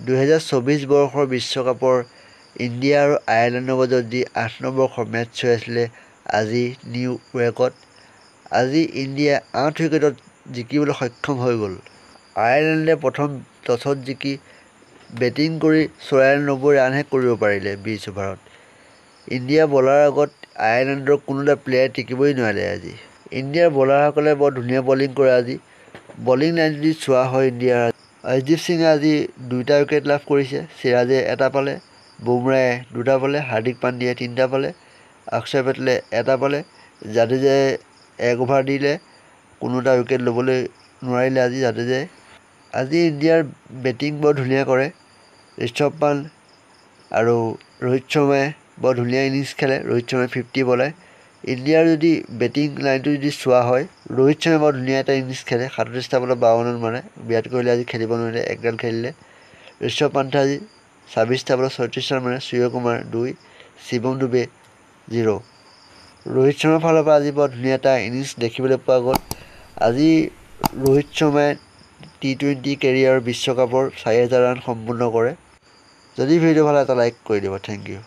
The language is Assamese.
2024 বৰ্ষৰ বিশ্বকাপৰ ইণ্ডিয়া আৰু আয়াৰলেণ্ডৰ মাজত যি 8 নম্বৰ মেটচ হৈ আছিলে আজি নিউ ৱেকত। আজি ইণ্ডিয়া 8 উইকেটত জিকিবলৈ সক্ষম হৈ গ'ল। আয়াৰলেণ্ডে প্ৰথম টছত জিকি বেটিং কৰি 94 ৰানহে কৰিব পাৰিলে 20 অভাৰত। ইণ্ডিয়া বলাৰৰ আগত আয়াৰলেণ্ডৰ কোনো এটা প্লেয়াৰ টিকিবই নোৱাৰিলে আজি। ইণ্ডিয়াৰ বলাৰসকলে বৰ ধুনীয়া বলিং কৰে আজি। বলিং লাইন যদি চোৱা হয় ইণ্ডিয়াৰ, অৰ্শদ্বীপ সিঙে আজি 2টা উইকেট লাভ কৰিছে। সিৰাজে 1টা পালে, বুমৰাহে 2টা পালে, হাৰ্দিক পাণ্ডিয়াই 3টা পালে, অক্ষৰ পেটেলে 1টা পালে, জাদেজাই 1 অভাৰ দিলে, কোনো এটা উইকেট ল'বলৈ নোৱাৰিলে আজি জাদেজাই। আজি ইণ্ডিয়াৰ বেটিং বৰ ধুনীয়া কৰে ঋষভ পান্ত আৰু ৰোহিত শৰ্মাই বৰ ধুনীয়া ইনিংছ খেলে। ৰোহিত শৰ্মাই 50 বলায়। ইণ্ডিয়াৰ যদি বেটিং লাইনটো যদি চোৱা হয়, ৰোহিত শৰ্মাই বৰ ধুনীয়া এটা ইনিংছ খেলে, 37টা বলত 52 ৰান মাৰে। বিৰাট কোহলি আজি খেলিব নোৱাৰিলে, 1 ৰান খেলিলে। ঋষভ পান্তে আজি 26টা বলত 36 ৰান মাৰে। সূৰ্যকুমাৰ 2, শিৱম ডুবে 0। ৰোহিত শৰ্মাৰ ফালৰ পৰা আজি বৰ ধুনীয়া এটা ইনিংছ দেখিবলৈ পোৱা গ'ল। আজি ৰোহিত শৰ্মাই T20 কেৰিয়াৰৰ বিশ্বকাপৰ 4000 ৰান সম্পূৰ্ণ কৰে। যদি ভিডিঅ' ভাল লাগে এটা লাইক কৰি দিব। Thank U.